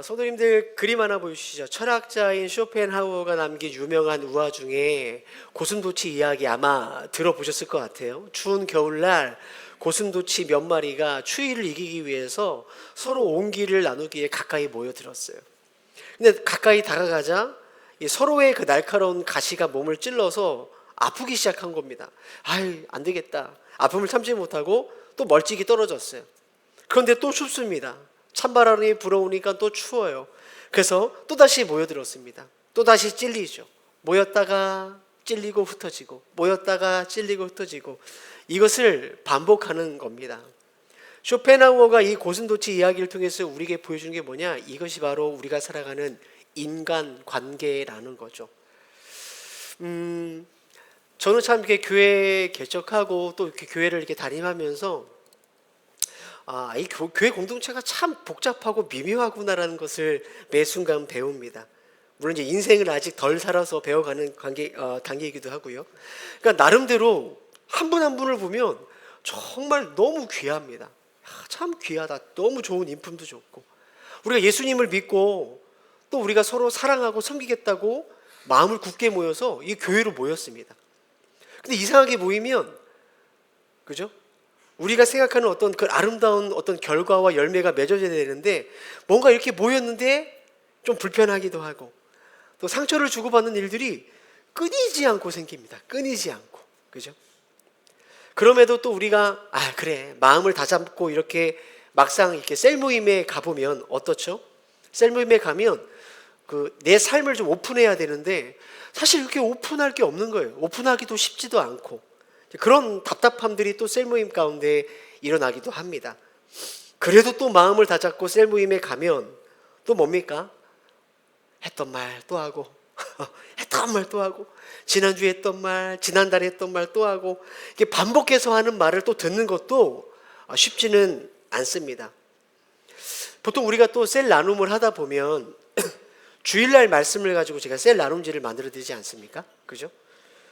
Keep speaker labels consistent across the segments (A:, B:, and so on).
A: 성도님들 그림 하나 보여주시죠. 철학자인 쇼펜하우어가 남긴 유명한 우화 중에 고슴도치 이야기 아마 들어보셨을 것 같아요. 추운 겨울날 고슴도치 몇 마리가 추위를 이기기 위해서 서로 온기를 나누기에 가까이 모여들었어요. 근데 가까이 다가가자 서로의 그 날카로운 가시가 몸을 찔러서 아프기 시작한 겁니다. 아유, 안 되겠다. 아픔을 참지 못하고 또 멀찍이 떨어졌어요. 그런데 또 춥습니다. 찬바람이 불어오니까 또 추워요. 그래서 또다시 모여들었습니다. 또다시 찔리죠. 모였다가 찔리고 흩어지고, 모였다가 찔리고 흩어지고, 이것을 반복하는 겁니다. 쇼펜하우어가 이 고슴도치 이야기를 통해서 우리에게 보여주는 게 뭐냐? 이것이 바로 우리가 살아가는 인간 관계라는 거죠. 저는 참 이렇게 교회 개척하고 또 이렇게 교회를 이렇게 다니면서 이 교회 공동체가 참 복잡하고 미묘하구나라는 것을 매 순간 배웁니다. 물론 이제 인생을 아직 덜 살아서 배워가는 단계이기도 하고요. 그러니까 나름대로 한 분 한 분을 보면 정말 너무 귀합니다. 참 귀하다. 너무 좋은 인품도 좋고, 우리가 예수님을 믿고 또 우리가 서로 사랑하고 섬기겠다고 마음을 굳게 모여서 이 교회로 모였습니다. 근데 이상하게 모이면, 그죠? 우리가 생각하는 어떤 그 아름다운 어떤 결과와 열매가 맺어져야 되는데, 뭔가 이렇게 모였는데 좀 불편하기도 하고, 또 상처를 주고받는 일들이 끊이지 않고 생깁니다. 끊이지 않고. 그죠? 그럼에도 또 우리가 그래, 마음을 다잡고 이렇게 막상 이렇게 셀 모임에 가보면 어떻죠? 셀 모임에 가면 내 삶을 좀 오픈해야 되는데 사실 이렇게 오픈할 게 없는 거예요. 오픈하기도 쉽지도 않고, 그런 답답함들이 또 셀 모임 가운데 일어나기도 합니다. 그래도 또 마음을 다잡고 셀 모임에 가면 또 뭡니까? 했던 말 또 하고 했던 말 또 하고, 지난주에 했던 말, 지난달에 했던 말 또 하고, 이렇게 반복해서 하는 말을 또 듣는 것도 쉽지는 않습니다. 보통 우리가 또 셀 나눔을 하다 보면 주일날 말씀을 가지고 제가 셀 나눔지를 만들어 드리지 않습니까? 그죠?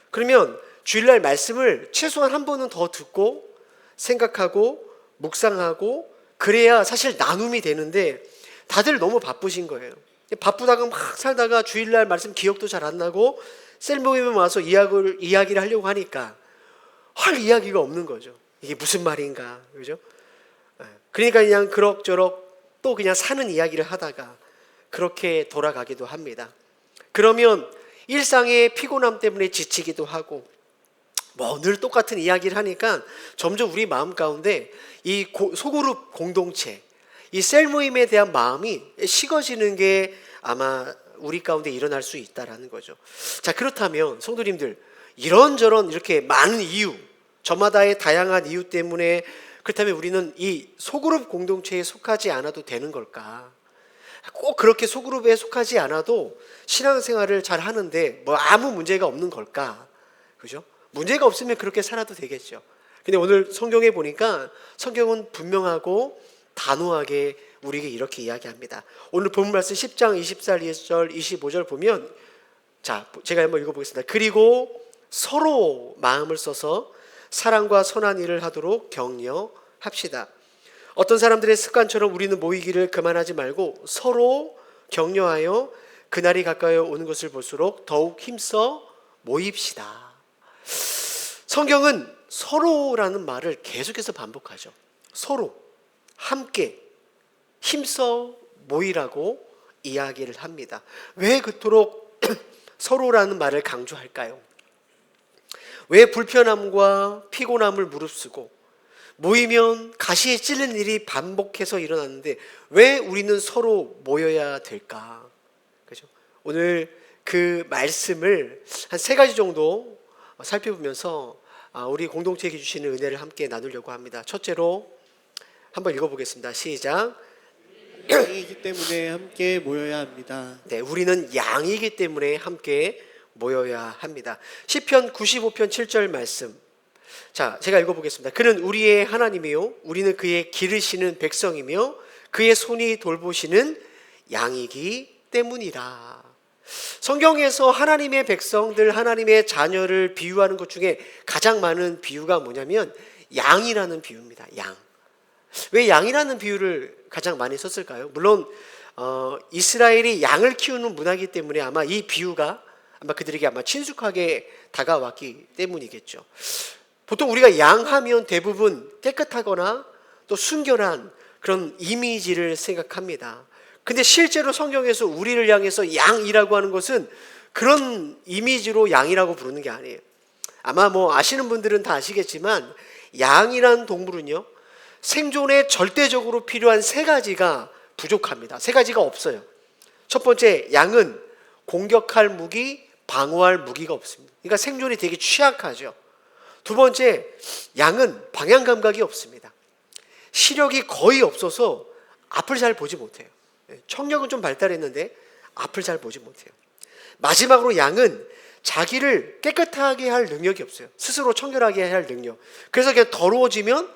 A: 그러면 주일날 말씀을 최소한 한 번은 더 듣고 생각하고 묵상하고 그래야 사실 나눔이 되는데, 다들 너무 바쁘신 거예요. 바쁘다가 막 살다가 주일날 말씀 기억도 잘 안 나고 셀 모임에 와서 이야기를 하려고 하니까 할 이야기가 없는 거죠. 이게 무슨 말인가, 그죠? 그러니까 그냥 그럭저럭 또 그냥 사는 이야기를 하다가 그렇게 돌아가기도 합니다. 그러면 일상의 피곤함 때문에 지치기도 하고, 늘 똑같은 이야기를 하니까 점점 우리 마음 가운데 이 소그룹 공동체, 이 셀 모임에 대한 마음이 식어지는 게 아마 우리 가운데 일어날 수 있다라는 거죠. 자, 그렇다면 성도님들, 이런저런 이렇게 많은 이유, 저마다의 다양한 이유 때문에, 그렇다면 우리는 이 소그룹 공동체에 속하지 않아도 되는 걸까? 꼭 그렇게 소그룹에 속하지 않아도 신앙생활을 잘 하는데 아무 문제가 없는 걸까? 그죠? 문제가 없으면 그렇게 살아도 되겠죠. 근데 오늘 성경에 보니까 성경은 분명하고 단호하게 우리에게 이렇게 이야기합니다. 오늘 본문 말씀 10장 24절 25절 보면, 자, 제가 한번 읽어보겠습니다. 그리고 서로 마음을 써서 사랑과 선한 일을 하도록 격려합시다. 어떤 사람들의 습관처럼 우리는 모이기를 그만하지 말고 서로 격려하여 그날이 가까이 오는 것을 볼수록 더욱 힘써 모입시다. 성경은 서로라는 말을 계속해서 반복하죠. 서로, 함께, 힘써 모이라고 이야기를 합니다. 왜 그토록 서로라는 말을 강조할까요? 왜 불편함과 피곤함을 무릅쓰고 모이면 가시에 찔린 일이 반복해서 일어나는데 왜 우리는 서로 모여야 될까? 그죠? 오늘 그 말씀을 한 3가지 정도 살펴보면서 우리 공동체에게 주시는 은혜를 함께 나누려고 합니다. 첫째로 한번 읽어보겠습니다. 시작.
B: 양이기 때문에 함께 모여야 합니다.
A: 네, 우리는 양이기 때문에 함께 모여야 합니다. 시편 95편 7절 말씀. 자, 제가 읽어보겠습니다. 그는 우리의 하나님이요 우리는 그의 기르시는 백성이며 그의 손이 돌보시는 양이기 때문이라. 성경에서 하나님의 백성들, 하나님의 자녀를 비유하는 것 중에 가장 많은 비유가 뭐냐면 양이라는 비유입니다. 양. 왜 양이라는 비유를 가장 많이 썼을까요? 물론 이스라엘이 양을 키우는 문화이기 때문에 아마 이 비유가 아마 그들에게 아마 친숙하게 다가왔기 때문이겠죠. 보통 우리가 양하면 대부분 깨끗하거나 또 순결한 그런 이미지를 생각합니다. 근데 실제로 성경에서 우리를 향해서 양이라고 하는 것은 그런 이미지로 양이라고 부르는 게 아니에요. 아마 뭐 아시는 분들은 다 아시겠지만 양이라는 동물은요, 생존에 절대적으로 필요한 세 가지가 부족합니다. 세 가지가 없어요. 첫 번째, 양은 공격할 무기, 방어할 무기가 없습니다. 그러니까 생존이 되게 취약하죠. 두 번째, 양은 방향 감각이 없습니다. 시력이 거의 없어서 앞을 잘 보지 못해요. 청력은 좀 발달했는데 앞을 잘 보지 못해요. 마지막으로 양은 자기를 깨끗하게 할 능력이 없어요. 스스로 청결하게 할 능력. 그래서 그냥 더러워지면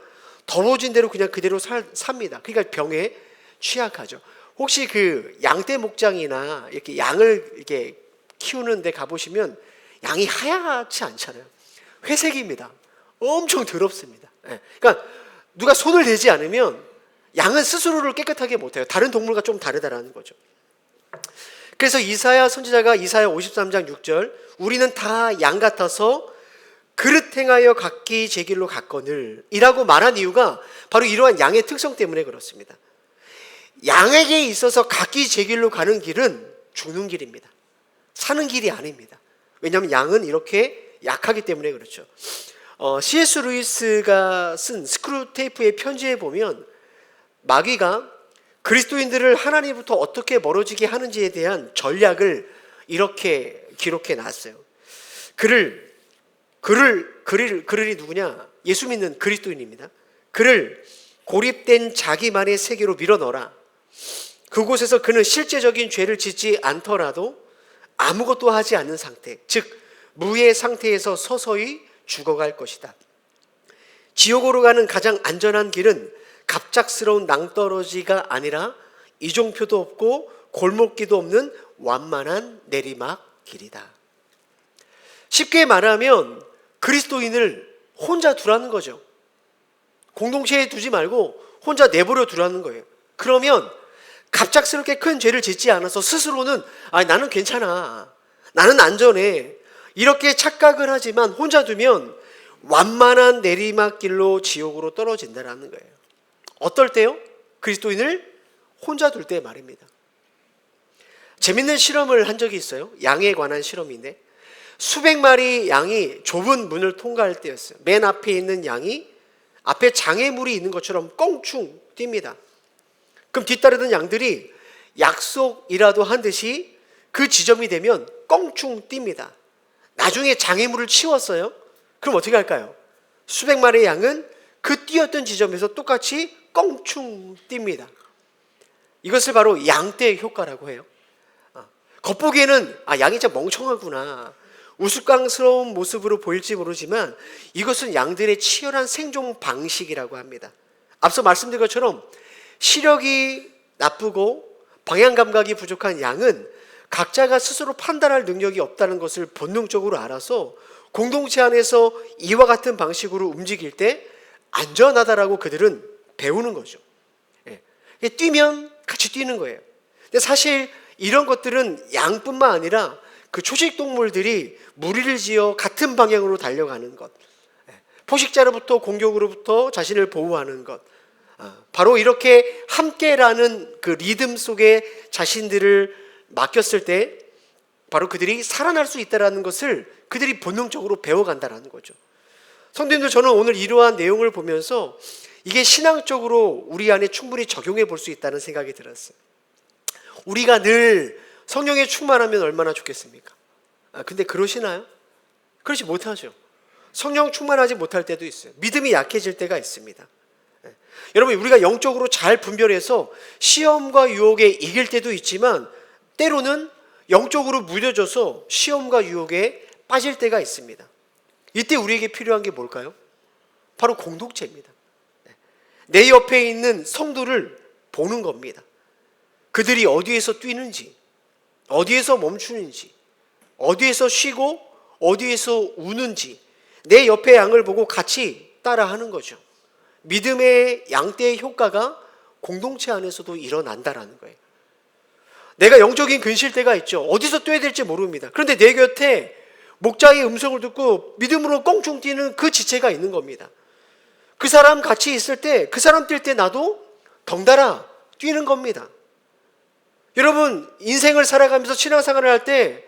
A: 더러워진 대로 그냥 그대로 삽니다. 그러니까 병에 취약하죠. 혹시 그 양떼 목장이나 이렇게 양을 이렇게 키우는 데 가보시면 양이 하얗지 않잖아요. 회색입니다. 엄청 더럽습니다. 그러니까 누가 손을 대지 않으면 양은 스스로를 깨끗하게 못해요. 다른 동물과 좀 다르다라는 거죠. 그래서 이사야 선지자가 이사야 53장 6절, 우리는 다 양 같아서 그릇 행하여 각기 제 길로 갔거늘 이라고 말한 이유가 바로 이러한 양의 특성 때문에 그렇습니다. 양에게 있어서 각기 제 길로 가는 길은 죽는 길입니다. 사는 길이 아닙니다. 왜냐하면 양은 이렇게 약하기 때문에 그렇죠. C.S. 루이스가 쓴 스크루테이프의 편지에 보면 마귀가 그리스도인들을 하나님부터 어떻게 멀어지게 하는지에 대한 전략을 이렇게 기록해 놨어요. 그를 누구냐? 예수 믿는 그리스도인입니다. 그를 고립된 자기만의 세계로 밀어넣어라. 그곳에서 그는 실제적인 죄를 짓지 않더라도 아무것도 하지 않는 상태, 즉 무의 상태에서 서서히 죽어갈 것이다. 지옥으로 가는 가장 안전한 길은 갑작스러운 낭떠러지가 아니라 이종표도 없고 골목길도 없는 완만한 내리막 길이다. 쉽게 말하면 그리스도인을 혼자 두라는 거죠. 공동체에 두지 말고 혼자 내버려 두라는 거예요. 그러면 갑작스럽게 큰 죄를 짓지 않아서 스스로는 나는 괜찮아, 나는 안전해, 이렇게 착각을 하지만 혼자 두면 완만한 내리막길로 지옥으로 떨어진다라는 거예요. 어떨 때요? 그리스도인을 혼자 둘 때 말입니다. 재밌는 실험을 한 적이 있어요. 양에 관한 실험인데 수백 마리 양이 좁은 문을 통과할 때였어요. 맨 앞에 있는 양이 앞에 장애물이 있는 것처럼 껑충 뜁니다. 그럼 뒤따르던 양들이 약속이라도 한 듯이 그 지점이 되면 껑충 뜁니다. 나중에 장애물을 치웠어요. 그럼 어떻게 할까요? 수백 마리의 양은 그 뛰었던 지점에서 똑같이 껑충 뜁니다. 이것을 바로 양떼의 효과라고 해요. 겉보기에는 양이 진짜 멍청하구나, 우스꽝스러운 모습으로 보일지 모르지만 이것은 양들의 치열한 생존 방식이라고 합니다. 앞서 말씀드린 것처럼 시력이 나쁘고 방향 감각이 부족한 양은 각자가 스스로 판단할 능력이 없다는 것을 본능적으로 알아서 공동체 안에서 이와 같은 방식으로 움직일 때 안전하다라고 그들은 배우는 거죠. 뛰면 같이 뛰는 거예요. 근데 사실 이런 것들은 양뿐만 아니라 그 초식 동물들이 무리를 지어 같은 방향으로 달려가는 것, 포식자로부터 공격으로부터 자신을 보호하는 것, 바로 이렇게 함께라는 그 리듬 속에 자신들을 맡겼을 때 바로 그들이 살아날 수 있다는 것을 그들이 본능적으로 배워간다는 거죠. 성도님들, 저는 오늘 이러한 내용을 보면서 이게 신앙적으로 우리 안에 충분히 적용해 볼 수 있다는 생각이 들었어요. 우리가 늘 성령에 충만하면 얼마나 좋겠습니까? 근데 그러시나요? 그렇지 못하죠. 성령 충만하지 못할 때도 있어요. 믿음이 약해질 때가 있습니다. 여러분, 우리가 영적으로 잘 분별해서 시험과 유혹에 이길 때도 있지만 때로는 영적으로 무뎌져서 시험과 유혹에 빠질 때가 있습니다. 이때 우리에게 필요한 게 뭘까요? 바로 공동체입니다. 내 옆에 있는 성도를 보는 겁니다. 그들이 어디에서 뛰는지, 어디에서 멈추는지, 어디에서 쉬고 어디에서 우는지 내 옆에 양을 보고 같이 따라하는 거죠. 믿음의 양떼의 효과가 공동체 안에서도 일어난다라는 거예요. 내가 영적인 근실 때가 있죠. 어디서 뛰어야 될지 모릅니다. 그런데 내 곁에 목자의 음성을 듣고 믿음으로 껑충 뛰는 그 지체가 있는 겁니다. 그 사람 같이 있을 때, 그 사람 뛸 때 나도 덩달아 뛰는 겁니다. 여러분, 인생을 살아가면서 신앙생활을 할 때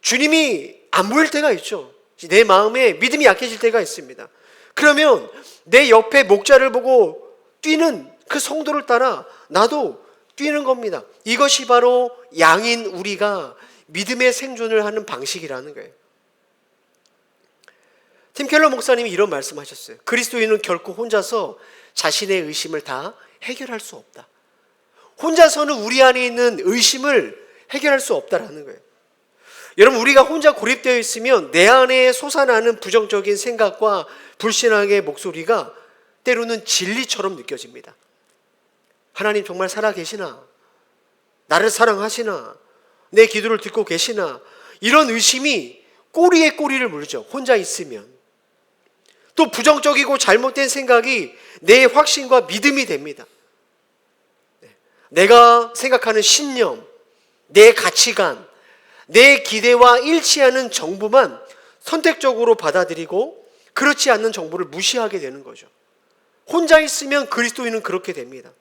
A: 주님이 안 보일 때가 있죠. 내 마음에 믿음이 약해질 때가 있습니다. 그러면 내 옆에 목자를 보고 뛰는 그 성도를 따라 나도 뛰는 겁니다. 이것이 바로 양인 우리가 믿음의 생존을 하는 방식이라는 거예요. 팀 켈러 목사님이 이런 말씀하셨어요. 그리스도인은 결코 혼자서 자신의 의심을 다 해결할 수 없다. 혼자서는 우리 안에 있는 의심을 해결할 수 없다라는 거예요. 여러분, 우리가 혼자 고립되어 있으면 내 안에 솟아나는 부정적인 생각과 불신앙의 목소리가 때로는 진리처럼 느껴집니다. 하나님 정말 살아계시나? 나를 사랑하시나? 내 기도를 듣고 계시나? 이런 의심이 꼬리에 꼬리를 물죠. 혼자 있으면. 또 부정적이고 잘못된 생각이 내 확신과 믿음이 됩니다. 내가 생각하는 신념, 내 가치관, 내 기대와 일치하는 정보만 선택적으로 받아들이고 그렇지 않는 정보를 무시하게 되는 거죠. 혼자 있으면 그리스도인은 그렇게 됩니다.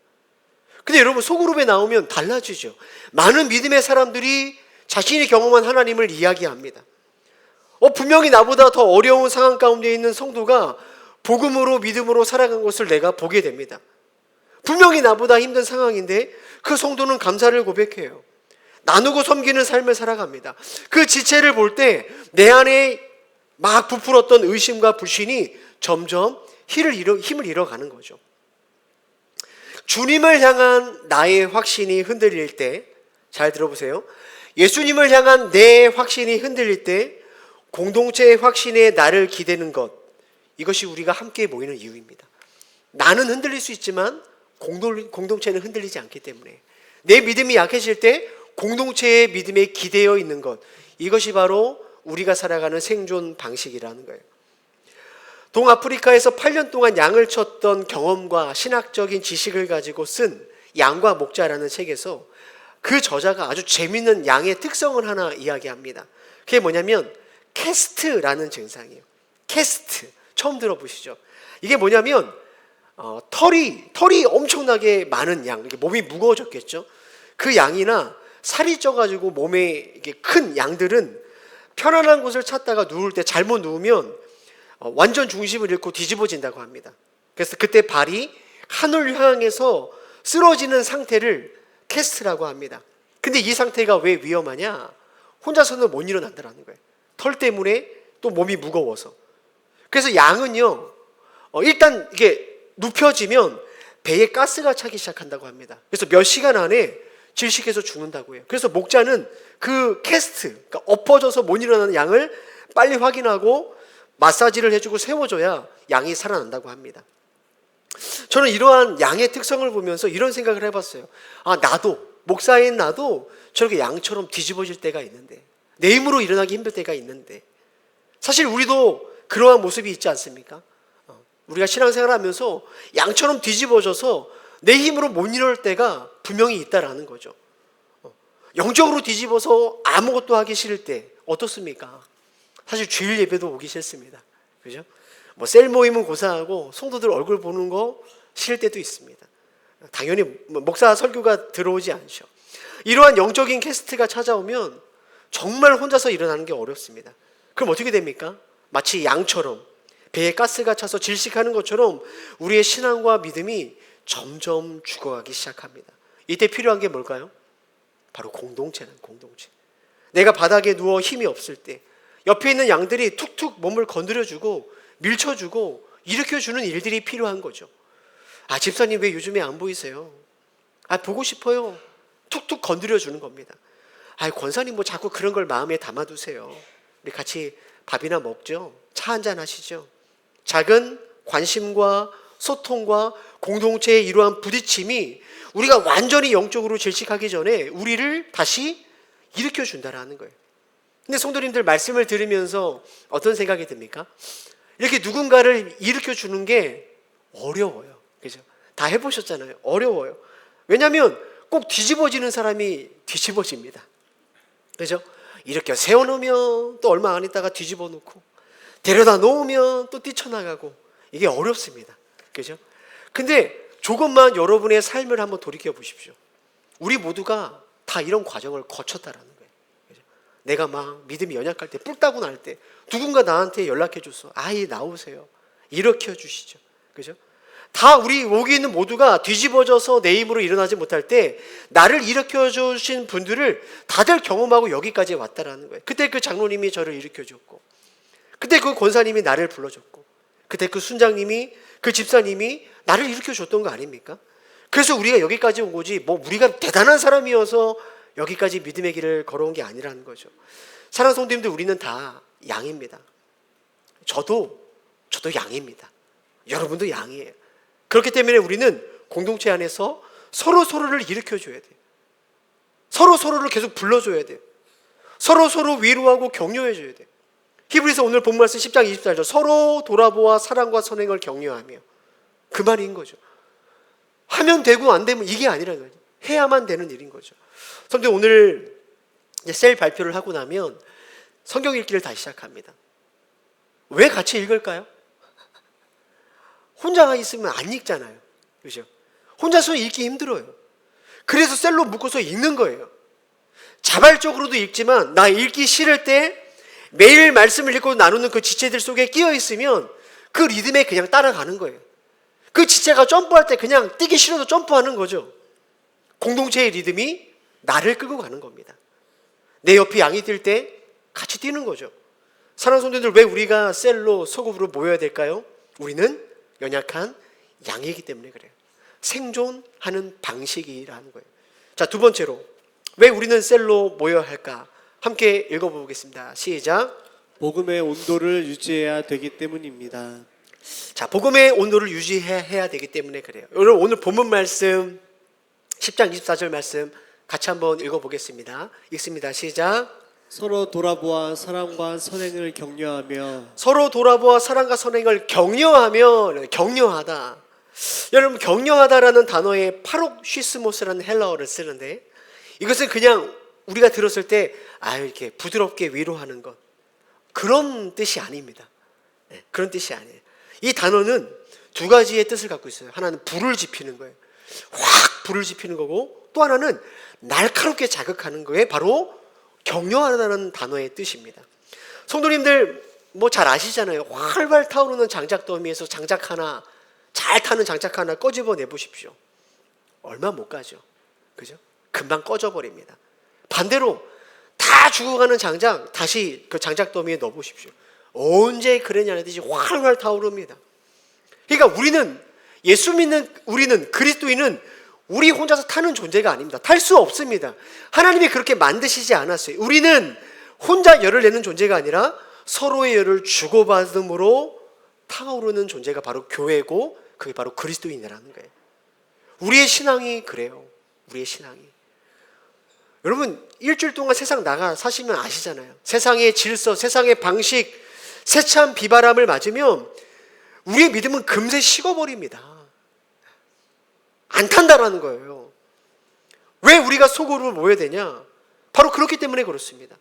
A: 근데 여러분, 소그룹에 나오면 달라지죠. 많은 믿음의 사람들이 자신이 경험한 하나님을 이야기합니다. 분명히 나보다 더 어려운 상황 가운데 있는 성도가 복음으로 믿음으로 살아간 것을 내가 보게 됩니다. 분명히 나보다 힘든 상황인데 그 성도는 감사를 고백해요. 나누고 섬기는 삶을 살아갑니다. 그 지체를 볼 때 내 안에 막 부풀었던 의심과 불신이 점점 힘을 잃어가는 거죠. 주님을 향한 나의 확신이 흔들릴 때, 잘 들어보세요. 예수님을 향한 내 확신이 흔들릴 때 공동체의 확신에 나를 기대는 것, 이것이 우리가 함께 모이는 이유입니다. 나는 흔들릴 수 있지만 공동체는 흔들리지 않기 때문에 내 믿음이 약해질 때 공동체의 믿음에 기대어 있는 것, 이것이 바로 우리가 살아가는 생존 방식이라는 거예요. 동아프리카에서 8년 동안 양을 쳤던 경험과 신학적인 지식을 가지고 쓴 양과 목자라는 책에서 그 저자가 아주 재밌는 양의 특성을 하나 이야기합니다. 그게 뭐냐면 캐스트라는 증상이에요. 캐스트, 처음 들어보시죠? 이게 뭐냐면 털이 엄청나게 많은 양, 몸이 무거워졌겠죠. 그 양이나 살이 쪄가지고 몸에 이게 큰 양들은 편안한 곳을 찾다가 누울 때 잘못 누우면 완전 중심을 잃고 뒤집어진다고 합니다. 그래서 그때 발이 하늘 향해서 쓰러지는 상태를 캐스트라고 합니다. 근데 이 상태가 왜 위험하냐? 혼자서는 못 일어난다는 거예요. 털 때문에 또 몸이 무거워서. 그래서 양은요, 일단 이게 눕혀지면 배에 가스가 차기 시작한다고 합니다. 그래서 몇 시간 안에 질식해서 죽는다고 해요. 그래서 목자는 그 캐스트, 그러니까 엎어져서 못 일어나는 양을 빨리 확인하고 마사지를 해주고 세워줘야 양이 살아난다고 합니다. 저는 이러한 양의 특성을 보면서 이런 생각을 해봤어요. 목사인 나도 저렇게 양처럼 뒤집어질 때가 있는데, 내 힘으로 일어나기 힘들 때가 있는데, 사실 우리도 그러한 모습이 있지 않습니까? 우리가 신앙생활 하면서 양처럼 뒤집어져서 내 힘으로 못 일어날 때가 분명히 있다라는 거죠. 영적으로 뒤집어서 아무것도 하기 싫을 때 어떻습니까? 사실 주일 예배도 오기 싫습니다. 그죠? 셀 모임은 고사하고 성도들 얼굴 보는 거 싫을 때도 있습니다. 당연히 목사 설교가 들어오지 않죠. 이러한 영적인 캐스트가 찾아오면 정말 혼자서 일어나는 게 어렵습니다. 그럼 어떻게 됩니까? 마치 양처럼 배에 가스가 차서 질식하는 것처럼 우리의 신앙과 믿음이 점점 죽어가기 시작합니다. 이때 필요한 게 뭘까요? 바로 공동체는 공동체. 내가 바닥에 누워 힘이 없을 때 옆에 있는 양들이 툭툭 몸을 건드려주고 밀쳐주고 일으켜주는 일들이 필요한 거죠. 집사님 왜 요즘에 안 보이세요? 보고 싶어요. 툭툭 건드려주는 겁니다. 권사님 자꾸 그런 걸 마음에 담아두세요. 우리 같이 밥이나 먹죠. 차 한잔 하시죠. 작은 관심과 소통과 공동체의 이러한 부딪힘이 우리가 완전히 영적으로 질식하기 전에 우리를 다시 일으켜준다라는 거예요. 근데 성도님들 말씀을 들으면서 어떤 생각이 듭니까? 이렇게 누군가를 일으켜주는 게 어려워요. 그죠? 다 해보셨잖아요. 어려워요. 왜냐하면 꼭 뒤집어지는 사람이 뒤집어집니다. 그죠? 이렇게 세워놓으면 또 얼마 안 있다가 뒤집어 놓고 데려다 놓으면 또 뛰쳐나가고 이게 어렵습니다. 그죠? 근데 조금만 여러분의 삶을 한번 돌이켜 보십시오. 우리 모두가 다 이런 과정을 거쳤다라는 거예요. 그죠? 내가 막 믿음이 연약할 때, 뿔따구 날 때 누군가 나한테 연락해 줬어. 아이 나오세요. 일으켜 주시죠. 그죠? 다 우리 여기 있는 모두가 뒤집어져서 내 힘으로 일어나지 못할 때 나를 일으켜 주신 분들을 다들 경험하고 여기까지 왔다라는 거예요. 그때 그 장로님이 저를 일으켜 줬고, 그때 그 권사님이 나를 불러줬고, 그때 그 순장님이, 그 집사님이 나를 일으켜 줬던 거 아닙니까? 그래서 우리가 여기까지 온 거지 뭐 우리가 대단한 사람이어서 여기까지 믿음의 길을 걸어온 게 아니라는 거죠. 사랑하는 성도님들, 우리는 다 양입니다. 저도 양입니다. 여러분도 양이에요. 그렇기 때문에 우리는 공동체 안에서 서로를 일으켜줘야 돼요. 서로를 계속 불러줘야 돼요. 서로 위로하고 격려해줘야 돼요. 히브리서 오늘 본 말씀 10장 24절, 서로 돌아보아 사랑과 선행을 격려하며, 그 말인 거죠. 하면 되고 안 되면 이게 아니라는 거죠. 해야만 되는 일인 거죠. 그런데 오늘 이제 셀 발표를 하고 나면 성경 읽기를 다시 시작합니다. 왜 같이 읽을까요? 혼자 있으면 안 읽잖아요. 그죠? 혼자서 읽기 힘들어요. 그래서 셀로 묶어서 읽는 거예요. 자발적으로도 읽지만 나 읽기 싫을 때 매일 말씀을 읽고 나누는 그 지체들 속에 끼어 있으면 그 리듬에 그냥 따라가는 거예요. 그 지체가 점프할 때 그냥 뛰기 싫어도 점프하는 거죠. 공동체의 리듬이 나를 끌고 가는 겁니다. 내 옆에 양이 뛸 때 같이 뛰는 거죠. 사랑하는 성도들, 왜 우리가 셀로 소급으로 모여야 될까요? 우리는 연약한 양이기 때문에 그래요. 생존하는 방식이라는 거예요. 자, 두 번째로 왜 우리는 셀로 모여야 할까? 함께 읽어보겠습니다. 시작.
B: 복음의 온도를 유지해야 되기 때문입니다.
A: 자, 복음의 온도를 유지해야 되기 때문에 그래요. 여러분, 오늘 본문 말씀 10장 24절 말씀 같이 한번 읽어보겠습니다. 읽습니다. 시작.
B: 서로 돌아보아 사랑과 선행을 격려하며.
A: 서로 돌아보아 사랑과 선행을 격려하며. 격려하다. 여러분, 격려하다라는 단어에 파록시스모스라는 헬라어를 쓰는데, 이것은 그냥 우리가 들었을 때 이렇게 부드럽게 위로하는 것, 그런 뜻이 아닙니다. 네, 그런 뜻이 아니에요. 이 단어는 두 가지의 뜻을 갖고 있어요. 하나는 불을 지피는 거예요. 확 불을 지피는 거고, 또 하나는 날카롭게 자극하는 거에 바로 격려하다는 단어의 뜻입니다. 성도님들 뭐 잘 아시잖아요. 활활 타오르는 장작 더미에서 장작 하나, 잘 타는 장작 하나 꺼집어 내보십시오. 얼마 못 가죠. 그죠? 금방 꺼져버립니다. 반대로 다 죽어가는 장작 다시 그 장작 더미에 넣어보십시오. 언제 그랬냐는 듯이 활활 타오릅니다. 그러니까 우리는, 예수 믿는 우리는, 그리스도인은 우리 혼자서 타는 존재가 아닙니다. 탈 수 없습니다. 하나님이 그렇게 만드시지 않았어요. 우리는 혼자 열을 내는 존재가 아니라 서로의 열을 주고받음으로 타오르는 존재가 바로 교회고, 그게 바로 그리스도인이라는 거예요. 우리의 신앙이 그래요. 우리의 신앙이. 여러분, 일주일 동안 세상 나가 사시면 아시잖아요. 세상의 질서, 세상의 방식, 세찬 비바람을 맞으면 우리의 믿음은 금세 식어버립니다. 안 탄다라는 거예요. 왜 우리가 소그룹을 모여야 되냐? 바로 그렇기 때문에 그렇습니다.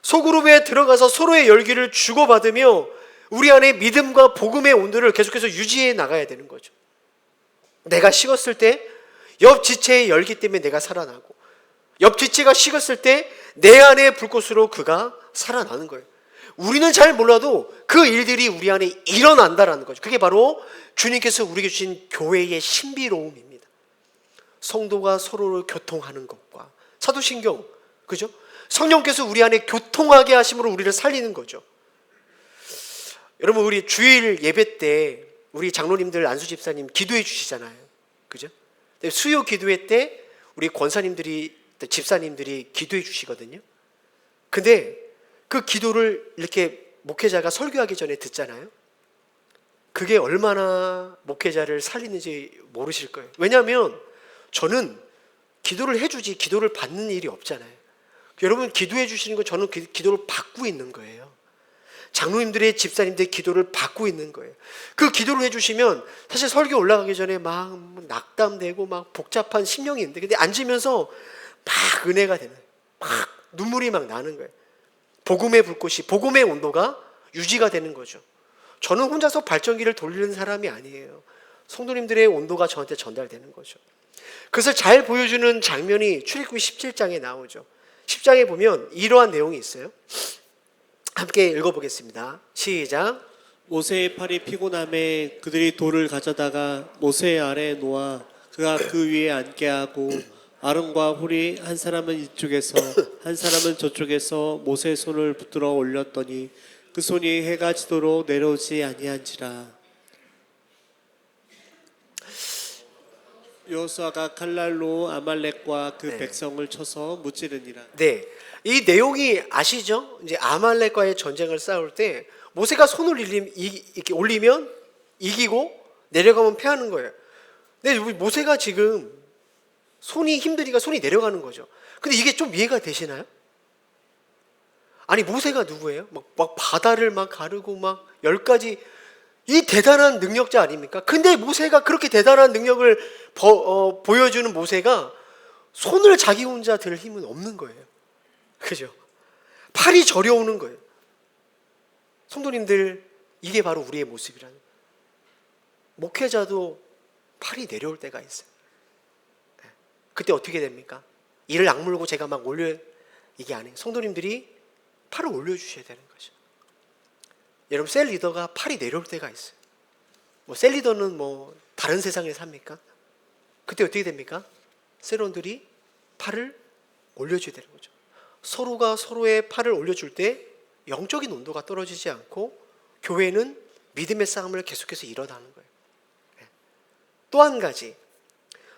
A: 소그룹에 들어가서 서로의 열기를 주고받으며 우리 안에 믿음과 복음의 온도를 계속해서 유지해 나가야 되는 거죠. 내가 식었을 때 옆 지체의 열기 때문에 내가 살아나고, 옆 지체가 식었을 때 내 안의 불꽃으로 그가 살아나는 거예요. 우리는 잘 몰라도 그 일들이 우리 안에 일어난다라는 거죠. 그게 바로 주님께서 우리에게 주신 교회의 신비로움입니다. 성도가 서로를 교통하는 것과, 사도신경, 그죠? 성령께서 우리 안에 교통하게 하심으로 우리를 살리는 거죠. 여러분, 우리 주일 예배 때 우리 장로님들, 안수 집사님 기도해 주시잖아요. 그죠? 수요 기도회 때 우리 권사님들이, 집사님들이 기도해 주시거든요. 근데 그 기도를 이렇게 목회자가 설교하기 전에 듣잖아요. 그게 얼마나 목회자를 살리는지 모르실 거예요. 왜냐하면 저는 기도를 해주지 기도를 받는 일이 없잖아요. 여러분, 기도해 주시는 거 저는 그 기도를 받고 있는 거예요. 장로님들의, 집사님들의 기도를 받고 있는 거예요. 그 기도를 해주시면 사실 설교 올라가기 전에 막 낙담되고 막 복잡한 심령이 있는데, 근데 앉으면서 막 은혜가 되는 거예요. 막 눈물이 막 나는 거예요. 복음의 불꽃이, 복음의 온도가 유지가 되는 거죠. 저는 혼자서 발전기를 돌리는 사람이 아니에요. 성도님들의 온도가 저한테 전달되는 거죠. 그것을 잘 보여주는 장면이 출애굽기 17장에 나오죠. 10장에 보면 이러한 내용이 있어요. 함께 읽어보겠습니다. 시작.
B: 모세의 팔이 피곤함에 그들이 돌을 가져다가 모세 아래에 놓아 그가 그 위에 앉게 하고 아론과 홀이 한 사람은 이쪽에서 한 사람은 저쪽에서 모세의 손을 붙들어 올렸더니 그 손이 해가 지도록 내려오지 아니한지라. 여호수아가 칼날로 아말렉과 그 백성을 쳐서 무찌르니라.
A: 네, 이 내용이 아시죠? 이제 아말렉과의 전쟁을 싸울 때 모세가 손을 이렇게 올리면 이기고 내려가면 패하는 거예요. 근데 모세가 지금 손이 힘드니까 손이 내려가는 거죠. 근데 이게 좀 이해가 되시나요? 아니 모세가 누구예요? 막 바다를 막 가르고 막 10가지 이 대단한 능력자 아닙니까? 근데 모세가 그렇게 대단한 능력을 보여주는 모세가 손을 자기 혼자 들 힘은 없는 거예요. 그죠? 팔이 저려오는 거예요. 성도님들, 이게 바로 우리의 모습이라는 거예요. 목회자도 팔이 내려올 때가 있어요. 그때 어떻게 됩니까? 이를 악물고 제가 막 이게 아니에요. 성도님들이 팔을 올려주셔야 되는 거죠. 여러분, 셀 리더가 팔이 내려올 때가 있어요. 셀 리더는 다른 세상에 삽니까? 그때 어떻게 됩니까? 셀원들이 팔을 올려줘야 되는 거죠. 서로가 서로의 팔을 올려줄 때 영적인 온도가 떨어지지 않고 교회는 믿음의 싸움을 계속해서 일어나는 거예요. 또 한 가지,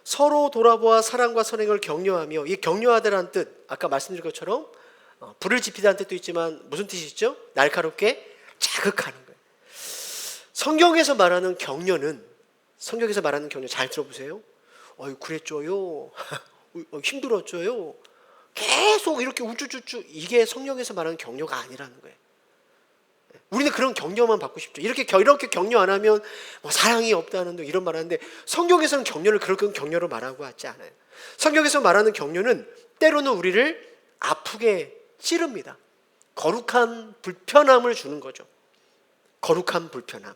A: 서로 돌아보아 사랑과 선행을 격려하며, 이 격려하다라는 뜻, 아까 말씀드린 것처럼 불을 지피다는 뜻도 있지만 무슨 뜻이 있죠? 날카롭게 자극하는 거예요. 성경에서 말하는 격려는, 잘 들어보세요. 그랬죠요. 힘들었죠요. 계속 이렇게 우쭈쭈쭈, 이게 성경에서 말하는 격려가 아니라는 거예요. 우리는 그런 격려만 받고 싶죠. 이렇게 격려 안 하면 사랑이 없다는 등 이런 말 하는데, 성경에서는 격려를 그렇게 격려로 말하고 하지 않아요. 성경에서 말하는 격려는 때로는 우리를 아프게 찌릅니다. 거룩한 불편함을 주는 거죠. 거룩한 불편함.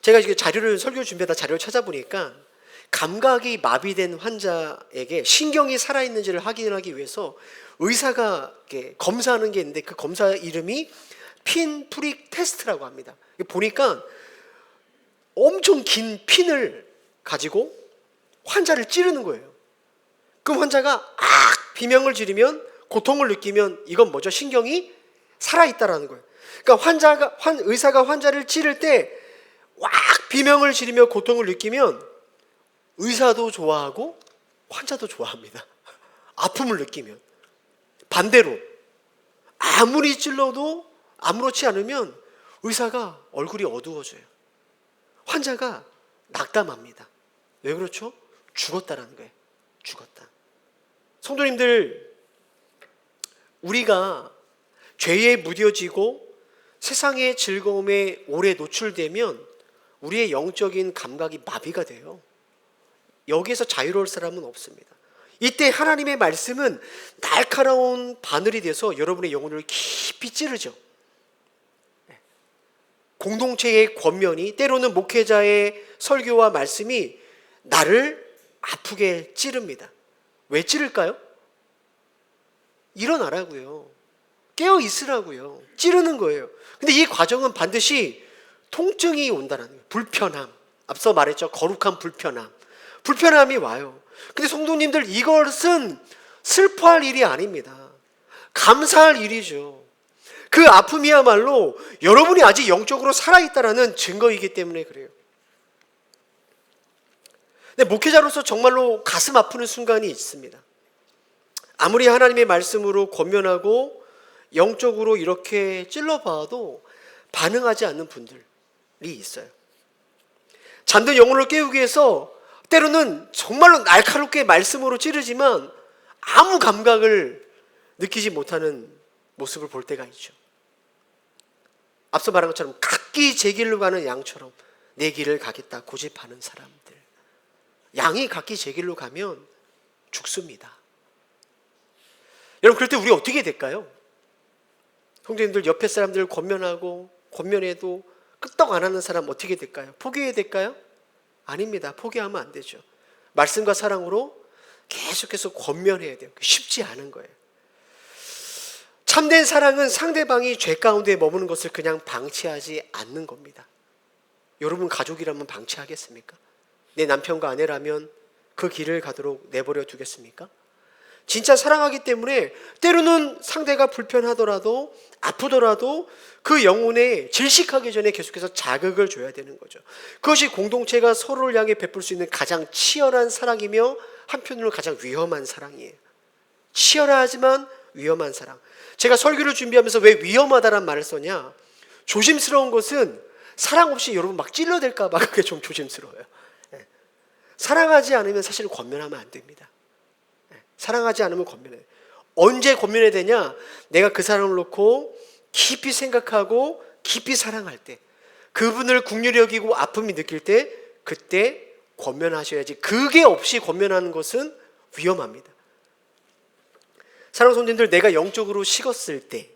A: 제가 지금 설교 준비하다 자료를 찾아보니까 감각이 마비된 환자에게 신경이 살아있는지를 확인하기 위해서 의사가 검사하는 게 있는데, 그 검사 이름이 핀프릭 테스트라고 합니다. 보니까 엄청 긴 핀을 가지고 환자를 찌르는 거예요. 그럼 환자가 비명을 지르면, 고통을 느끼면 이건 뭐죠? 신경이 살아있다라는 거예요. 그러니까 의사가 환자를 찌를 때 왁 비명을 지르며 고통을 느끼면 의사도 좋아하고 환자도 좋아합니다. 아픔을 느끼면. 반대로 아무리 찔러도 아무렇지 않으면 의사가 얼굴이 어두워져요. 환자가 낙담합니다. 왜 그렇죠? 죽었다라는 거예요. 죽었다. 성도님들, 우리가 죄에 무뎌지고 세상의 즐거움에 오래 노출되면 우리의 영적인 감각이 마비가 돼요. 여기에서 자유로울 사람은 없습니다. 이때 하나님의 말씀은 날카로운 바늘이 돼서 여러분의 영혼을 깊이 찌르죠. 공동체의 권면이, 때로는 목회자의 설교와 말씀이 나를 아프게 찌릅니다. 왜 찌를까요? 일어나라고요. 깨어 있으라고요. 찌르는 거예요. 근데 이 과정은 반드시 통증이 온다는 거예요. 불편함. 앞서 말했죠. 거룩한 불편함. 불편함이 와요. 근데 성도님들, 이것은 슬퍼할 일이 아닙니다. 감사할 일이죠. 그 아픔이야말로 여러분이 아직 영적으로 살아있다라는 증거이기 때문에 그래요. 근데 목회자로서 정말로 가슴 아프는 순간이 있습니다. 아무리 하나님의 말씀으로 권면하고 영적으로 이렇게 찔러봐도 반응하지 않는 분들이 있어요. 잠든 영혼을 깨우기 위해서 때로는 정말로 날카롭게 말씀으로 찌르지만 아무 감각을 느끼지 못하는 모습을 볼 때가 있죠. 앞서 말한 것처럼 각기 제 길로 가는 양처럼 내 길을 가겠다 고집하는 사람들. 양이 각기 제 길로 가면 죽습니다. 여러분 그럴 때 우리 어떻게 될까요? 성도님들 옆에 사람들을 권면해도 끄떡 안 하는 사람 어떻게 될까요? 포기해야 될까요? 아닙니다. 포기하면 안 되죠. 말씀과 사랑으로 계속해서 권면해야 돼요. 쉽지 않은 거예요. 참된 사랑은 상대방이 죄 가운데 머무는 것을 그냥 방치하지 않는 겁니다. 여러분 가족이라면 방치하겠습니까? 내 남편과 아내라면 그 길을 가도록 내버려 두겠습니까? 진짜 사랑하기 때문에 때로는 상대가 불편하더라도 아프더라도 그 영혼에 질식하기 전에 계속해서 자극을 줘야 되는 거죠. 그것이 공동체가 서로를 향해 베풀 수 있는 가장 치열한 사랑이며 한편으로는 가장 위험한 사랑이에요. 치열하지만 위험한 사랑. 제가 설교를 준비하면서 왜 위험하다란 말을 썼냐? 조심스러운 것은 사랑 없이 여러분 막 찔러댈까 봐 그게 좀 조심스러워요. 사랑하지 않으면 사실 권면하면 안 됩니다. 사랑하지 않으면 권면해요. 언제 권면해야 되냐? 내가 그 사람을 놓고 깊이 생각하고 깊이 사랑할 때, 그분을 긍휼히 여기고 아픔이 느낄 때 그때 권면하셔야지. 그게 없이 권면하는 것은 위험합니다. 사랑하는 성도님들, 내가 영적으로 식었을 때,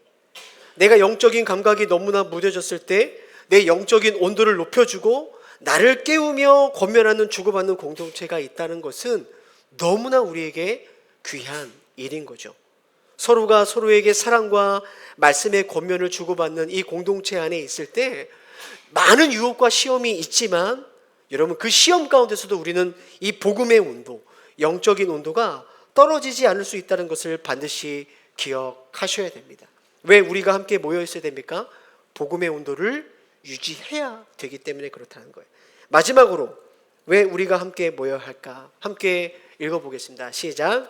A: 내가 영적인 감각이 너무나 무뎌졌을 때 내 영적인 온도를 높여주고 나를 깨우며 권면하는 주고받는 공동체가 있다는 것은 너무나 우리에게 귀한 일인 거죠. 서로가 서로에게 사랑과 말씀의 권면을 주고받는 이 공동체 안에 있을 때 많은 유혹과 시험이 있지만 여러분 그 시험 가운데서도 우리는 이 복음의 온도, 영적인 온도가 떨어지지 않을 수 있다는 것을 반드시 기억하셔야 됩니다. 왜 우리가 함께 모여 있어야 됩니까? 복음의 온도를 유지해야 되기 때문에 그렇다는 거예요. 마지막으로 왜 우리가 함께 모여야 할까? 함께 읽어보겠습니다. 시작.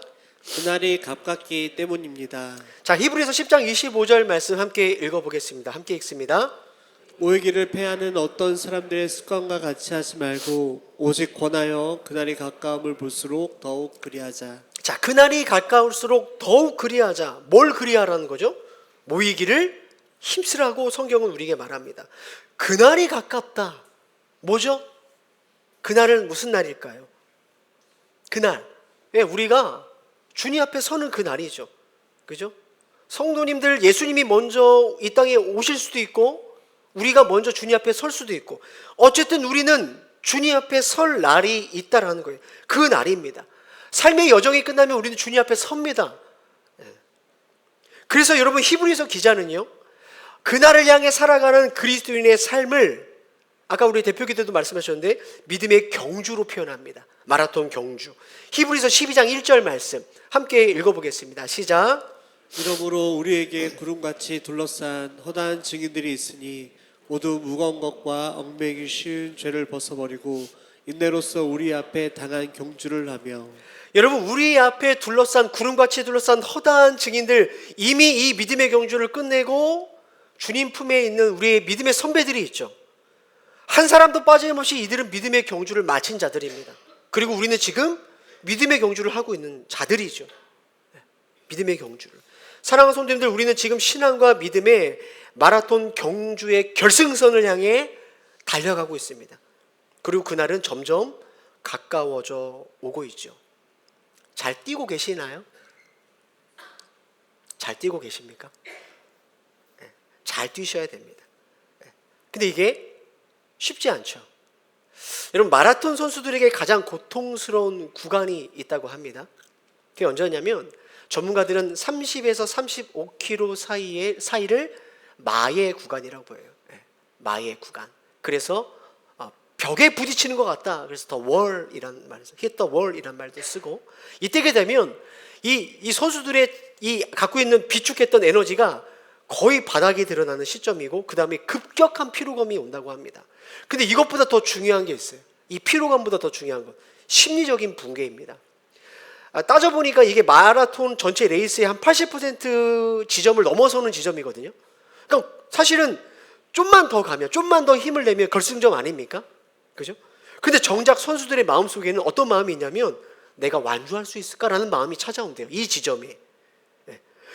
B: 그날이 가깝기 때문입니다.
A: 자, 히브리서 10장 25절 말씀 함께 읽어보겠습니다. 함께 읽습니다.
B: 모이기를 패하는 어떤 사람들의 습관과 같이 하지 말고 오직 권하여 그날이 가까움을 볼수록 더욱 그리하자.
A: 자, 그날이 가까울수록 더욱 그리하자. 뭘 그리하라는 거죠? 모이기를 힘쓰라고 성경은 우리에게 말합니다. 그날이 가깝다. 뭐죠? 그날은 무슨 날일까요? 그날. 왜 우리가 주님 앞에 서는 그 날이죠. 그죠? 성도님들 예수님이 먼저 이 땅에 오실 수도 있고 우리가 먼저 주님 앞에 설 수도 있고 어쨌든 우리는 주님 앞에 설 날이 있다라는 거예요. 그 날입니다. 삶의 여정이 끝나면 우리는 주님 앞에 섭니다. 그래서 여러분 히브리서 기자는요. 그날을 향해 살아가는 그리스도인의 삶을 아까 우리 대표 기도도 말씀하셨는데 믿음의 경주로 표현합니다. 마라톤 경주. 히브리서 12장 1절 말씀 함께 읽어보겠습니다. 시작.
B: 이러므로 우리에게 구름같이 둘러싼 허다한 증인들이 있으니 모두 무거운 것과 얽매기 쉬운 죄를 벗어버리고 인내로써 우리 앞에 당한 경주를 하며.
A: 여러분 우리 앞에 둘러싼 구름같이 둘러싼 허다한 증인들 이미 이 믿음의 경주를 끝내고 주님 품에 있는 우리의 믿음의 선배들이 있죠. 한 사람도 빠짐없이 이들은 믿음의 경주를 마친 자들입니다. 그리고 우리는 지금 믿음의 경주를 하고 있는 자들이죠. 믿음의 경주를. 사랑하는 성도님들, 우리는 지금 신앙과 믿음의 마라톤 경주의 결승선을 향해 달려가고 있습니다. 그리고 그날은 점점 가까워져 오고 있죠. 잘 뛰고 계시나요? 잘 뛰고 계십니까? 잘 뛰셔야 됩니다. 근데 이게 쉽지 않죠. 여러분 마라톤 선수들에게 가장 고통스러운 구간이 있다고 합니다. 그게 언제냐면 전문가들은 30에서 35km 사이를 마의 구간이라고 보여요. 마의 구간. 그래서 벽에 부딪히는 것 같다. 그래서 더 월이란 말을 써. hit the wall이란 말도 쓰고 이때게 되면 이 선수들의 이 갖고 있는 비축했던 에너지가 거의 바닥에 드러나는 시점이고 그 다음에 급격한 피로감이 온다고 합니다. 근데 이것보다 더 중요한 게 있어요. 이 피로감보다 더 중요한 건 심리적인 붕괴입니다. 따져보니까 이게 마라톤 전체 레이스의 한 80% 지점을 넘어서는 지점이거든요. 그러니까 사실은 좀만 더 가면 좀만 더 힘을 내면 결승점 아닙니까? 그죠? 근데 정작 선수들의 마음속에는 어떤 마음이 있냐면 내가 완주할 수 있을까라는 마음이 찾아온대요. 이 지점에.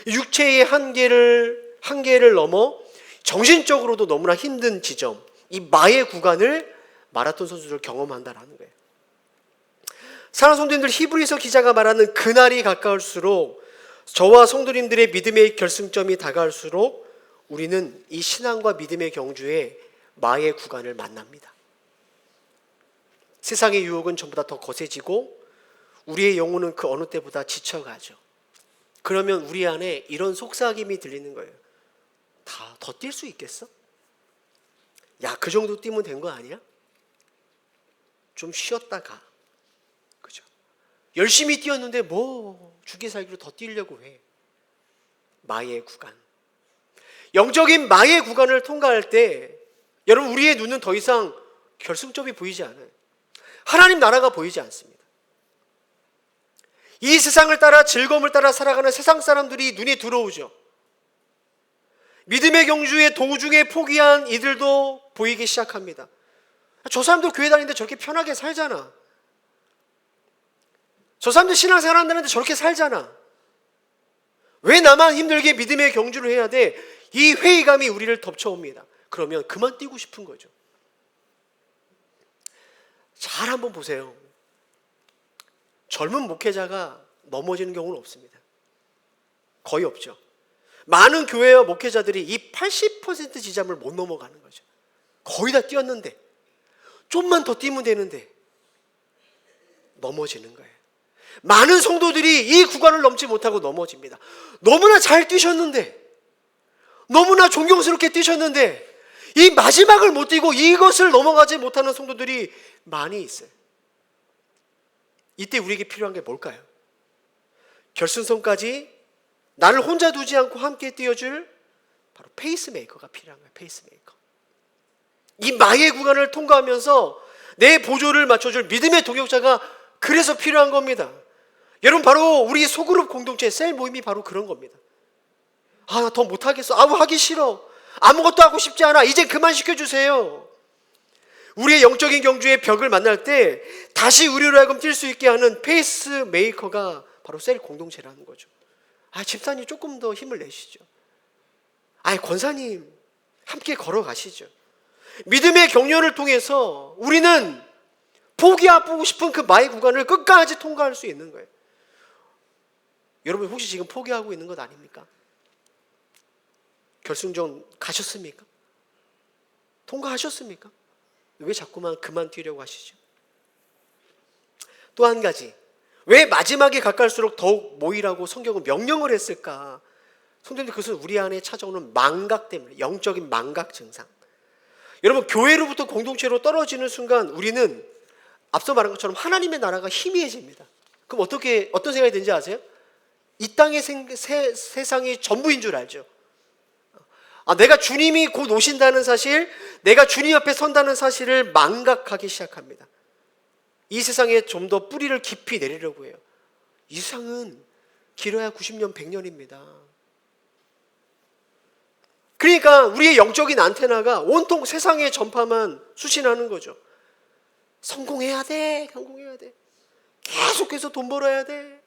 A: 육체의 한계를 넘어 정신적으로도 너무나 힘든 지점, 이 마의 구간을 마라톤 선수들 경험한다라는 거예요. 사랑하는 성도님들, 히브리서 기자가 말하는 그날이 가까울수록 저와 성도님들의 믿음의 결승점이 다가올수록 우리는 이 신앙과 믿음의 경주에 마의 구간을 만납니다. 세상의 유혹은 전부 다 더 거세지고 우리의 영혼은 그 어느 때보다 지쳐가죠. 그러면 우리 안에 이런 속삭임이 들리는 거예요. 다 더 뛸 수 있겠어? 야, 그 정도 뛰면 된 거 아니야? 좀 쉬었다 가. 그죠? 열심히 뛰었는데 뭐 죽기 살기로 더 뛰려고 해. 마의 구간. 영적인 마의 구간을 통과할 때 여러분, 우리의 눈은 더 이상 결승점이 보이지 않아요. 하나님 나라가 보이지 않습니다. 이 세상을 따라 즐거움을 따라 살아가는 세상 사람들이 눈에 들어오죠. 믿음의 경주의 도중에 포기한 이들도 보이기 시작합니다. 저 사람들 교회 다니는데 저렇게 편하게 살잖아. 저 사람들 신앙생활 한다는데 저렇게 살잖아. 왜 나만 힘들게 믿음의 경주를 해야 돼? 이 회의감이 우리를 덮쳐옵니다. 그러면 그만 뛰고 싶은 거죠. 잘 한번 보세요. 젊은 목회자가 넘어지는 경우는 없습니다. 거의 없죠. 많은 교회와 목회자들이 이 80% 지점을 못 넘어가는 거죠. 거의 다 뛰었는데 좀만 더 뛰면 되는데 넘어지는 거예요. 많은 성도들이 이 구간을 넘지 못하고 넘어집니다. 너무나 잘 뛰셨는데, 너무나 존경스럽게 뛰셨는데 이 마지막을 못 뛰고 이것을 넘어가지 못하는 성도들이 많이 있어요. 이때 우리에게 필요한 게 뭘까요? 결승선까지 나를 혼자 두지 않고 함께 뛰어줄 바로 페이스메이커가 필요한 거예요. 페이스메이커. 이 마의 구간을 통과하면서 내 보조를 맞춰줄 믿음의 동역자가 그래서 필요한 겁니다. 여러분, 바로 우리 소그룹 공동체 셀 모임이 바로 그런 겁니다. 아, 나 더 못하겠어. 아우, 하기 싫어. 아무것도 하고 싶지 않아. 이제 그만 시켜주세요. 우리의 영적인 경주의 벽을 만날 때 다시 우리로 하여금 뛸 수 있게 하는 페이스메이커가 바로 셀 공동체라는 거죠. 아, 집사님 조금 더 힘을 내시죠. 아, 권사님 함께 걸어가시죠. 믿음의 격려를 통해서 우리는 포기하고 싶은 그 마의 구간을 끝까지 통과할 수 있는 거예요. 여러분, 혹시 지금 포기하고 있는 것 아닙니까? 결승전 가셨습니까? 통과하셨습니까? 왜 자꾸만 그만 뛰려고 하시죠? 또 한 가지, 왜 마지막에 가까울수록 더욱 모이라고 성경은 명령을 했을까? 성도님들, 그것은 우리 안에 찾아오는 망각 때문에, 영적인 망각 증상. 여러분, 교회로부터 공동체로 떨어지는 순간 우리는 앞서 말한 것처럼 하나님의 나라가 희미해집니다. 그럼 어떤 생각이 드는지 아세요? 이 땅의 세상이 전부인 줄 알죠. 아, 내가 주님이 곧 오신다는 사실, 내가 주님 앞에 선다는 사실을 망각하기 시작합니다. 이 세상에 좀 더 뿌리를 깊이 내리려고 해요. 이 세상은 길어야 90년, 100년입니다. 그러니까 우리의 영적인 안테나가 온통 세상의 전파만 수신하는 거죠. 성공해야 돼, 성공해야 돼. 계속해서 돈 벌어야 돼.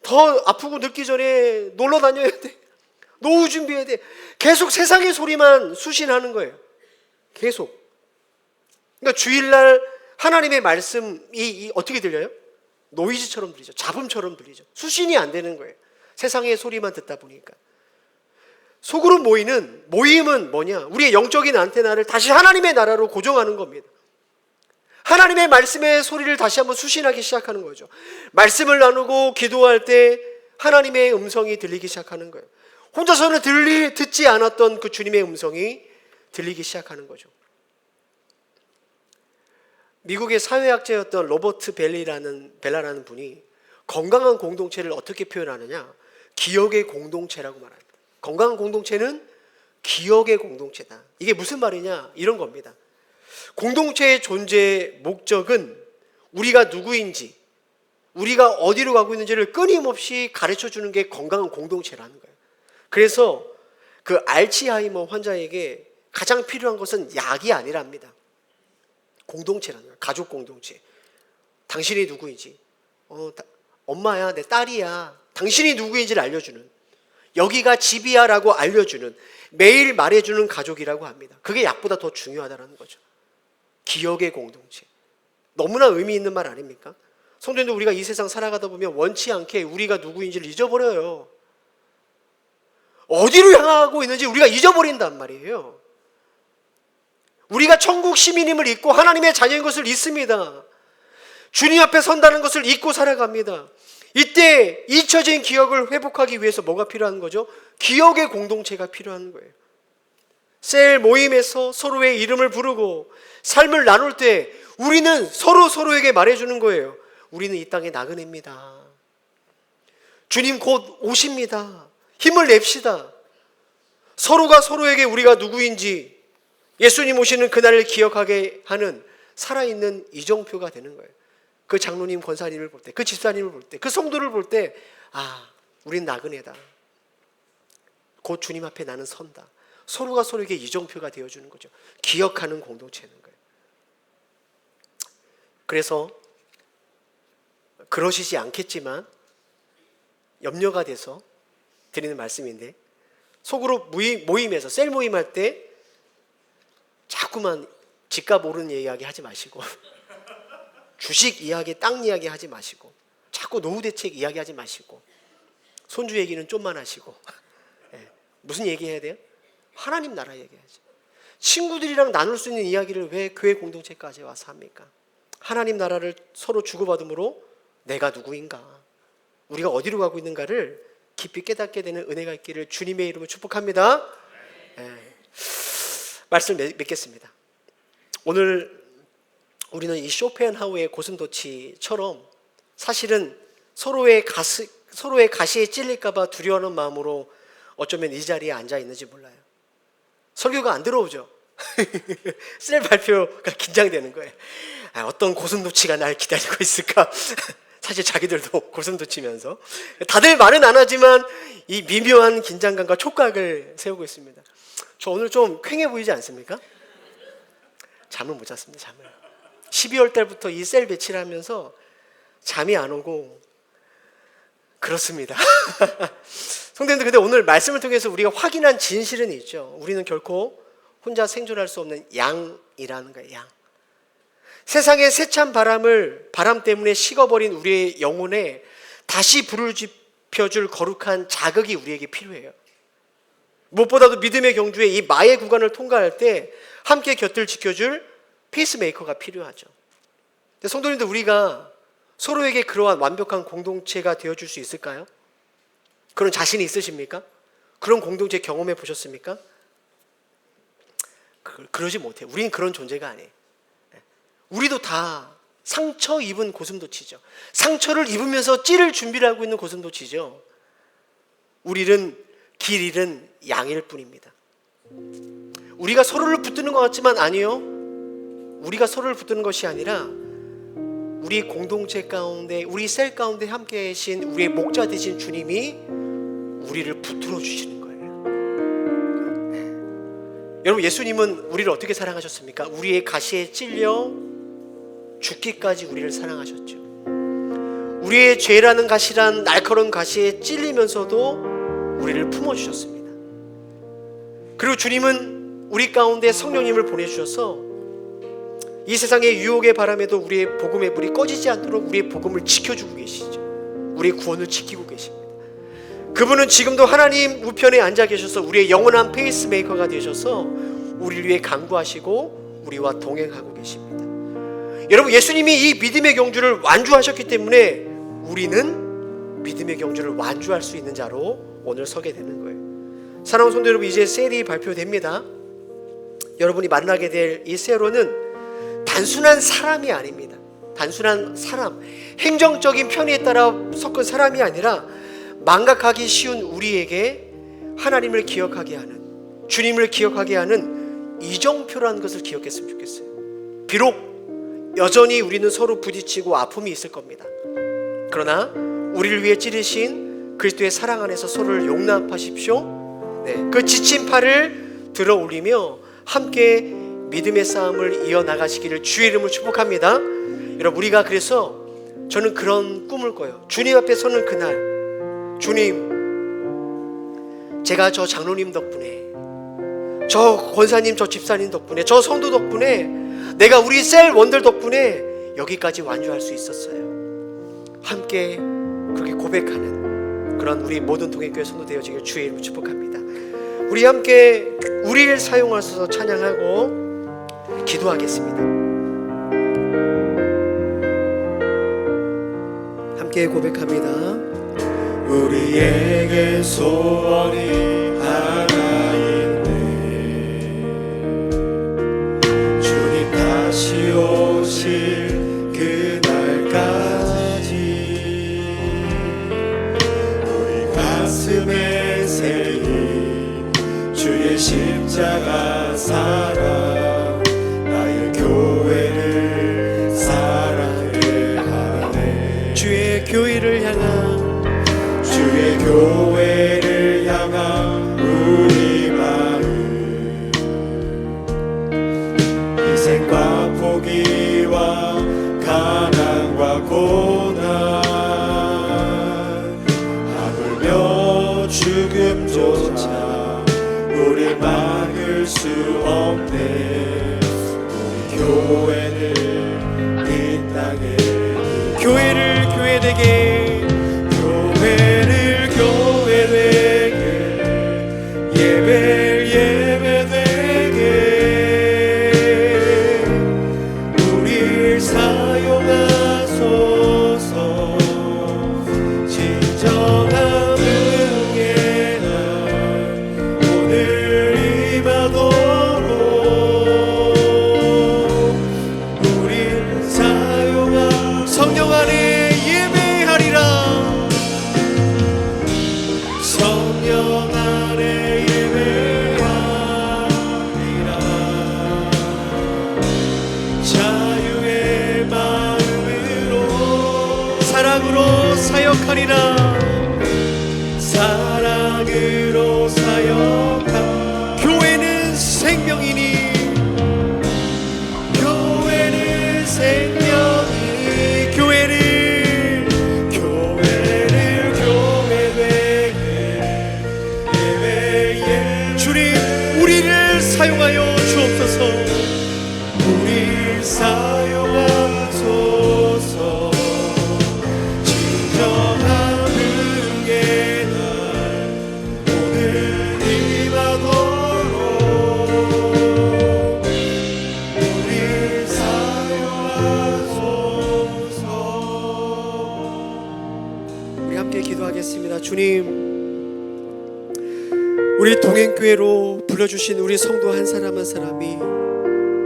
A: 더 아프고 늙기 전에 놀러 다녀야 돼. 노후 준비해야 돼. 계속 세상의 소리만 수신하는 거예요. 계속. 그러니까 주일날 하나님의 말씀이 어떻게 들려요? 노이즈처럼 들리죠. 잡음처럼 들리죠. 수신이 안 되는 거예요. 세상의 소리만 듣다 보니까. 소그룹 모임은 뭐냐? 우리의 영적인 안테나를 다시 하나님의 나라로 고정하는 겁니다. 하나님의 말씀의 소리를 다시 한번 수신하기 시작하는 거죠. 말씀을 나누고 기도할 때 하나님의 음성이 들리기 시작하는 거예요. 혼자서는 듣지 않았던 그 주님의 음성이 들리기 시작하는 거죠. 미국의 사회학자였던 로버트 벨라라는 분이 건강한 공동체를 어떻게 표현하느냐? 기억의 공동체라고 말합니다. 건강한 공동체는 기억의 공동체다. 이게 무슨 말이냐? 이런 겁니다. 공동체의 존재의 목적은 우리가 누구인지, 우리가 어디로 가고 있는지를 끊임없이 가르쳐주는 게 건강한 공동체라는 거예요. 그래서 그 알츠하이머 환자에게 가장 필요한 것은 약이 아니랍니다. 공동체라는 거예요. 가족 공동체. 당신이 누구인지, 엄마야, 내 딸이야, 당신이 누구인지를 알려주는, 여기가 집이야 라고 알려주는, 매일 말해주는 가족이라고 합니다. 그게 약보다 더 중요하다는 거죠. 기억의 공동체. 너무나 의미 있는 말 아닙니까? 성도님들, 우리가 이 세상 살아가다 보면 원치 않게 우리가 누구인지를 잊어버려요. 어디로 향하고 있는지 우리가 잊어버린단 말이에요. 우리가 천국 시민임을 잊고 하나님의 자녀인 것을 잊습니다. 주님 앞에 선다는 것을 잊고 살아갑니다. 이때 잊혀진 기억을 회복하기 위해서 뭐가 필요한 거죠? 기억의 공동체가 필요한 거예요. 셀 모임에서 서로의 이름을 부르고 삶을 나눌 때 우리는 서로에게 말해주는 거예요. 우리는 이 땅의 나그네입니다. 주님 곧 오십니다. 힘을 냅시다. 서로가 서로에게 우리가 누구인지 예수님 오시는 그날을 기억하게 하는 살아있는 이정표가 되는 거예요. 그 장로님, 권사님을 볼 때, 그 집사님을 볼 때, 그 성도를 볼 때, 아, 우린 나그네다. 곧 주님 앞에 나는 선다. 서로가 서로에게 이정표가 되어주는 거죠. 기억하는 공동체는 거예요. 그래서 그러시지 않겠지만 염려가 돼서 드리는 말씀인데, 속으로 모임에서 셀 모임할 때 자꾸만 집값 오르는 이야기 하지 마시고 주식 이야기, 땅 이야기 하지 마시고 자꾸 노후 대책 이야기 하지 마시고 손주 얘기는 좀만 하시고 네. 무슨 얘기해야 돼요? 하나님 나라 얘기해야지. 친구들이랑 나눌 수 있는 이야기를 왜 교회 공동체까지 와서 합니까? 하나님 나라를 서로 주고받음으로 내가 누구인가, 우리가 어디로 가고 있는가를 깊이 깨닫게 되는 은혜가 있기를 주님의 이름으로 축복합니다. 네. 말씀 맺겠습니다. 오늘 우리는 이 쇼펜하우의 고슴도치처럼 사실은 서로의 가시에 찔릴까봐 두려워하는 마음으로 어쩌면 이 자리에 앉아 있는지 몰라요. 설교가 안 들어오죠. 셀 발표가 긴장되는 거예요. 어떤 고슴도치가 날 기다리고 있을까? 사실 자기들도 고슴도치면서 다들 말은 안 하지만 이 미묘한 긴장감과 촉각을 세우고 있습니다. 저 오늘 좀 퀭해 보이지 않습니까? 잠을 못 잤습니다. 잠을. 12월 달부터 이 셀 배치를 하면서 잠이 안 오고 그렇습니다. 성도님들, 근데 오늘 말씀을 통해서 우리가 확인한 진실은 있죠. 우리는 결코 혼자 생존할 수 없는 양이라는 거예요. 양. 세상의 세찬 바람 때문에 식어버린 우리의 영혼에 다시 불을 지펴줄 거룩한 자극이 우리에게 필요해요. 무엇보다도 믿음의 경주에 이 마의 구간을 통과할 때 함께 곁을 지켜줄 페이스메이커가 필요하죠. 성도님들, 우리가 서로에게 그러한 완벽한 공동체가 되어줄 수 있을까요? 그런 자신이 있으십니까? 그런 공동체 경험해 보셨습니까? 그러지 못해요. 우리는 그런 존재가 아니에요. 우리도 다 상처 입은 고슴도치죠. 상처를 입으면서 찌를 준비를 하고 있는 고슴도치죠. 우리는 길 잃은 양일 뿐입니다. 우리가 서로를 붙드는 것 같지만 아니요. 우리가 서로를 붙드는 것이 아니라 우리 공동체 가운데, 우리 셀 가운데 함께 계신 우리의 목자 되신 주님이 우리를 붙들어 주시는 거예요. 네. 여러분, 예수님은 우리를 어떻게 사랑하셨습니까? 우리의 가시에 찔려 죽기까지 우리를 사랑하셨죠. 우리의 죄라는 가시란 날카로운 가시에 찔리면서도 우리를 품어주셨습니다. 그리고 주님은 우리 가운데 성령님을 보내주셔서 이 세상의 유혹의 바람에도 우리의 복음의 불이 꺼지지 않도록 우리의 복음을 지켜주고 계시죠. 우리의 구원을 지키고 계십니다. 그분은 지금도 하나님 우편에 앉아 계셔서 우리의 영원한 페이스메이커가 되셔서 우리를 위해 간구하시고 우리와 동행하고 계십니다. 여러분, 예수님이 이 믿음의 경주를 완주하셨기 때문에 우리는 믿음의 경주를 완주할 수 있는 자로 오늘 서게 되는 거예요. 사랑하는 성도 여러분, 이제 셀이 발표됩니다. 여러분이 만나게 될 이 셀로는 단순한 사람이 아닙니다. 단순한 사람, 행정적인 편의에 따라 섞은 사람이 아니라 망각하기 쉬운 우리에게 하나님을 기억하게 하는, 주님을 기억하게 하는 이정표라는 것을 기억했으면 좋겠어요. 비록 여전히 우리는 서로 부딪히고 아픔이 있을 겁니다. 그러나 우리를 위해 찌르신 그리스도의 사랑 안에서 서로를 용납하십시오. 네, 그 지친 팔을 들어 올리며 함께 믿음의 싸움을 이어나가시기를 주의 이름으로 축복합니다. 여러분, 우리가 그래서 저는 그런 꿈을 꿔요. 주님 앞에 서는 그날, 주님, 제가 저 장로님 덕분에, 저 권사님, 저 집사님 덕분에, 저 성도 덕분에, 내가 우리 셀 원들 덕분에 여기까지 완주할 수 있었어요. 함께 그렇게 고백하는 그런 우리 모든 동행교회 성도 되어지길 주의 이름으로 축복합니다. 우리 함께 우리를 사용하셔서 찬양하고 기도하겠습니다. 함께 고백합니다.
B: 우리에게 소원이 하나 있네. 주님 다시 오실 그날까지 우리 가슴에 새긴 주의 십자가 사랑, 나의 교회를 사랑해 하네.
A: 주의 교회를 향한
B: 우리 마음, 희생과 포기와 가난과 고난, 하물며 죽음조차 우리 막을 수 없네. 우리 교회는 이 땅에
A: 교회를 교회되게
B: 예배되게 우릴 사용하소서. 진정한 은혜가 오늘 임하도록 우릴 사용하
A: 성령 안에 예배하리라.
B: 성령 안에 예배하리라. 자유의 마음으로
A: 사랑으로 사역하리라.
B: 사랑으로 사역하.
A: 교회는 생명이니 교회를 주님 우리를 사용하여 주옵소서.
B: 우릴 사용하소서. 진정한 은혜가 오늘 임하도록 우릴 사용하소서.
A: 우리 함께 기도하겠습니다. 주님, 우리 동행교회로 불러주신 우리 성도 한 사람 한 사람이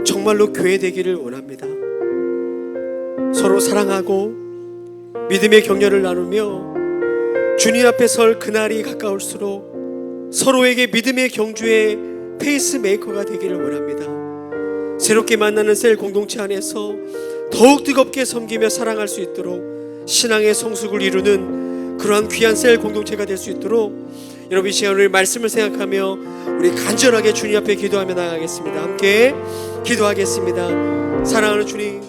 A: 정말로 교회 되기를 원합니다. 서로 사랑하고 믿음의 격려를 나누며 주님 앞에 설 그날이 가까울수록 서로에게 믿음의 경주의 페이스메이커가 되기를 원합니다. 새롭게 만나는 셀 공동체 안에서 더욱 뜨겁게 섬기며 사랑할 수 있도록 신앙의 성숙을 이루는 그러한 귀한 셀 공동체가 될 수 있도록 여러분 이 시간 우리 말씀을 생각하며 우리 간절하게 주님 앞에 기도하며 나가겠습니다. 함께 기도하겠습니다. 사랑하는 주님,